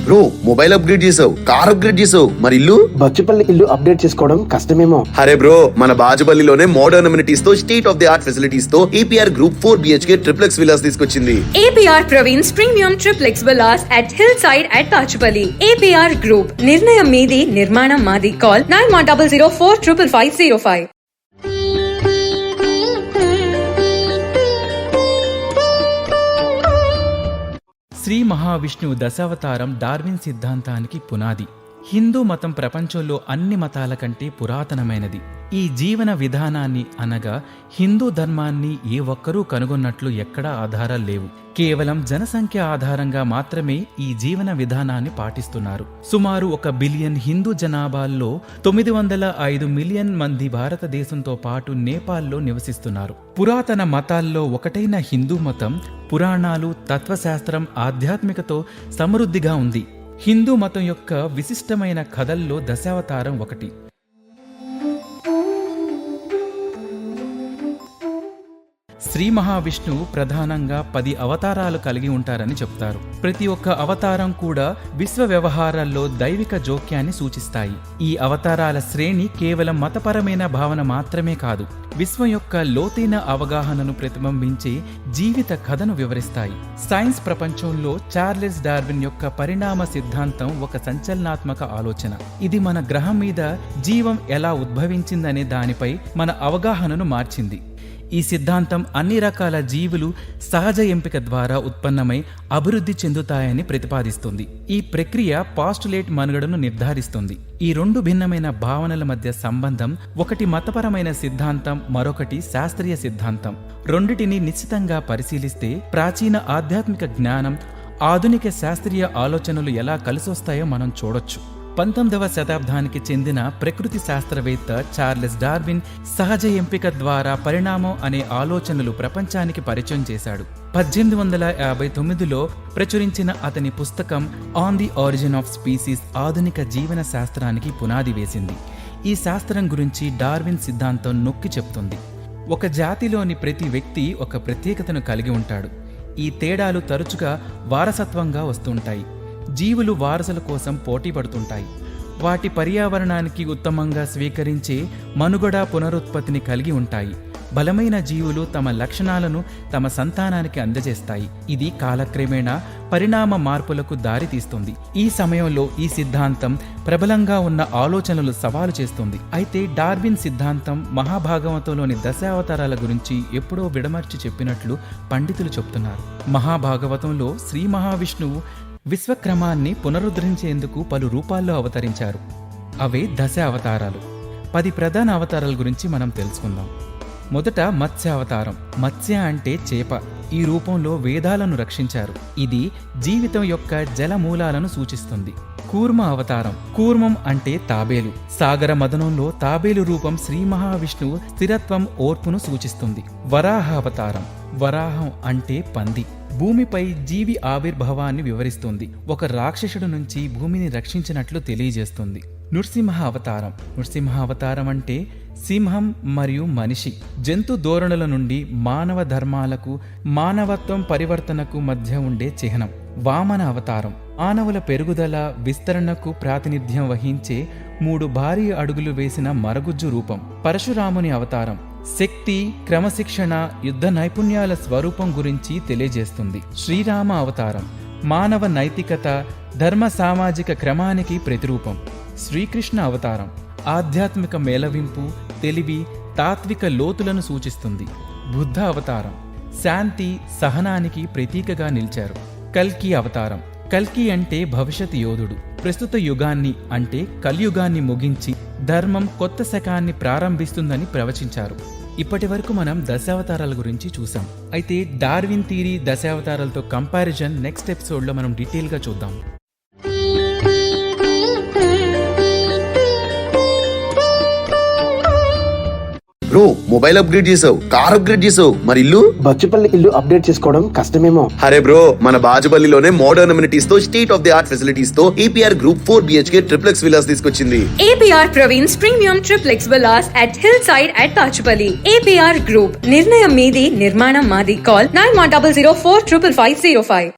Bro mobile upgrade చేసావు, car upgrade చేసావు, మరి ఇల్లు? బచ్చుపల్లి ఇల్లు అప్డేట్ చేసుకోవడం కష్టమేమో. అరే బ్రో, మన బాజుపల్లిలోనే మోడర్న్ అమ్యూనిటీస్ తో, state of the art facilities తో APR Group 4 BHK triplex villas తీసుకొచ్చింది. APR Praveen's Premium Triplex Villas at Hillside at Bachupalli. APR Group, నిర్ణయం మీది, నిర్మాణం మాది. Call 9100455505. శ్రీ మహావిష్ణువు దశావతారం డార్విన్ సిద్ధాంతానికి పునాది. హిందూ మతం ప్రపంచంలో అన్ని మతాల కంటే పురాతనమైనది. ఈ జీవన విధానాన్ని అనగా హిందూ ధర్మాన్ని ఏ ఒక్కరూ కనుగొన్నట్లు ఎక్కడా ఆధారాలు లేవు. కేవలం జనసంఖ్య ఆధారంగా మాత్రమే ఈ జీవన విధానాన్ని పాటిస్తున్నారు. సుమారు 1 బిలియన్ హిందూ జనాభాలో 905 మిలియన్ మంది భారతదేశంతో పాటు నేపాల్లో నివసిస్తున్నారు. పురాతన మతాల్లో ఒకటైన హిందూ మతం పురాణాలు, తత్వశాస్త్రం, ఆధ్యాత్మికతో సమృద్ధిగా ఉంది. హిందూ మతం యొక్క విశిష్టమైన కథల్లో దశావతారం ఒకటి. శ్రీ మహావిష్ణువు ప్రధానంగా 10 అవతారాలు కలిగి ఉంటారని చెప్తారు. ప్రతి ఒక్క అవతారం కూడా విశ్వ వ్యవహారాల్లో దైవిక జోక్యాన్ని సూచిస్తాయి. ఈ అవతారాల శ్రేణి కేవలం మతపరమైన భావన మాత్రమే కాదు, విశ్వం యొక్క లోతైన అవగాహనను ప్రతిబింబించే జీవిత కథను వివరిస్తాయి. సైన్స్ ప్రపంచంలో చార్లెస్ డార్విన్ యొక్క పరిణామ సిద్ధాంతం ఒక సంచలనాత్మక ఆలోచన. ఇది మన గ్రహం మీద జీవం ఎలా ఉద్భవించిందనే దానిపై మన అవగాహనను మార్చింది. ఈ సిద్ధాంతం అన్ని రకాల జీవులు సహజ ఎంపిక ద్వారా ఉత్పన్నమై అభివృద్ధి చెందుతాయని ప్రతిపాదిస్తుంది. ఈ ప్రక్రియ పాస్టులేట్ మనుగడను నిర్ధారిస్తుంది. ఈ 2 భిన్నమైన భావనల మధ్య సంబంధం, ఒకటి మతపరమైన సిద్ధాంతం, మరొకటి శాస్త్రీయ సిద్ధాంతం. రెండిటిని నిశ్చితంగా పరిశీలిస్తే ప్రాచీన ఆధ్యాత్మిక జ్ఞానం, ఆధునిక శాస్త్రీయ ఆలోచనలు ఎలా కలిసొస్తాయో మనం చూడొచ్చు. 19వ శతాబ్దానికి చెందిన ప్రకృతి శాస్త్రవేత్త చార్లెస్ డార్విన్ సహజ ఎంపిక ద్వారా పరిణామం అనే ఆలోచనలు ప్రపంచానికి పరిచయం చేశాడు. 1859లో ప్రచురించిన అతని పుస్తకం on the origin of species ఆధునిక జీవన శాస్త్రానికి పునాది వేసింది. ఈ శాస్త్రం గురించి డార్విన్ సిద్ధాంతం నొక్కి చెప్తుంది. ఒక జాతిలోని ప్రతి వ్యక్తి ఒక ప్రత్యేకతను కలిగి ఉంటాడు. ఈ తేడాలు తరచుగా వారసత్వంగా వస్తుంటాయి. జీవులు వారసుల కోసం పోటీ పడుతుంటాయి. వాటి పర్యావరణానికి ఉత్తమంగా స్వీకరించే మనుగడ, పునరుత్పత్తిని కలిగి ఉంటాయి. బలమైన జీవులు తమ లక్షణాలను తమ సంతానానికి అందజేస్తాయి. ఇది కాలక్రమేణా పరిణామ మార్పులకు దారితీస్తుంది. ఈ సమయంలో ఈ సిద్ధాంతం ప్రబలంగా ఉన్న ఆలోచనలు సవాలు చేస్తుంది. అయితే డార్విన్ సిద్ధాంతం మహాభాగవతంలోని దశావతారాల గురించి ఎప్పుడో విడమర్చి చెప్పినట్లు పండితులు చెప్తున్నారు. మహాభాగవతంలో శ్రీ మహావిష్ణువు విశ్వక్రమాన్ని పునరుద్ధరించేందుకు పలు రూపాల్లో అవతరించారు. అవే దశ అవతారాలు. 10 ప్రధాన అవతారాల గురించి మనం తెలుసుకుందాం. మొదట మత్స్య అవతారం. మత్స్య అంటే చేప. ఈ రూపంలో వేదాలను రక్షించారు. ఇది జీవితం యొక్క జలమూలాలను సూచిస్తుంది. కూర్మ అవతారం. కూర్మం అంటే తాబేలు. సాగర మదనంలో తాబేలు రూపం శ్రీ మహావిష్ణువు స్థిరత్వం, ఓర్పును సూచిస్తుంది. వరాహ అవతారం. వరాహం అంటే పంది. భూమిపై జీవి ఆవిర్భావాన్ని వివరిస్తుంది. ఒక రాక్షసుడు నుంచి భూమిని రక్షించినట్లు తెలియజేస్తుంది. నృసింహ అవతారం. నృసింహ అవతారం అంటే సింహం మరియు మనిషి. జంతు ధోరణుల నుండి మానవ ధర్మాలకు, మానవత్వం పరివర్తనకు మధ్య ఉండే చిహ్నం. వామన అవతారం. మానవుల పెరుగుదల, విస్తరణకు ప్రాతినిధ్యం వహించే 3 భారీ అడుగులు వేసిన మరగుజ్జు రూపం. పరశురాముని అవతారం. శక్తి, క్రమశిక్షణ, యుద్ధ నైపుణ్యాల స్వరూపం గురించి తెలియజేస్తుంది. శ్రీరామ అవతారం. మానవ నైతికత, ధర్మ, సామాజిక క్రమానికి ప్రతిరూపం. శ్రీకృష్ణ అవతారం. ఆధ్యాత్మిక మేళవింపు, తెలివి, తాత్విక లోతులను సూచిస్తుంది. బుద్ధ అవతారం. శాంతి, సహనానికి ప్రతీకగా నిలిచారు. కల్కి అవతారం. కల్కి అంటే భవిష్యత్ యోధుడు. ప్రస్తుత యుగాన్ని అంటే కలియుగాన్ని ముగించి ధర్మం కొత్త శకాన్ని ప్రారంభిస్తుందని ప్రవచించారు. ఇప్పటి వరకు మనం దశావతారాల గురించి చూసాం. అయితే డార్విన్ థియరీ, దశావతారాలతో కంపారిజన్ నెక్స్ట్ ఎపిసోడ్లో మనం డీటెయిల్గా చూద్దాం. బ్రో మొబైల్ అప్గ్రేడ్ చేసావు, కార్ అప్గ్రేడ్ చేసావు, మరి ఇల్లు? బచ్చుపల్లి ఇల్లు అప్డేట్ చేసుకోవడం కష్టమేమో. అరే బ్రో, మన బాజుపల్లిలోనే మోడర్న్ అమ్యూనిటీస్ తో, state of the art facilities తో APR Group 4 BHK triplex villas తీసుకొచ్చింది. APR Praveen's Premium Triplex Villas at Hillside at Bachupalli. APR Group, నిర్ణయం మీది, నిర్మాణం మాది. Call 9100455505.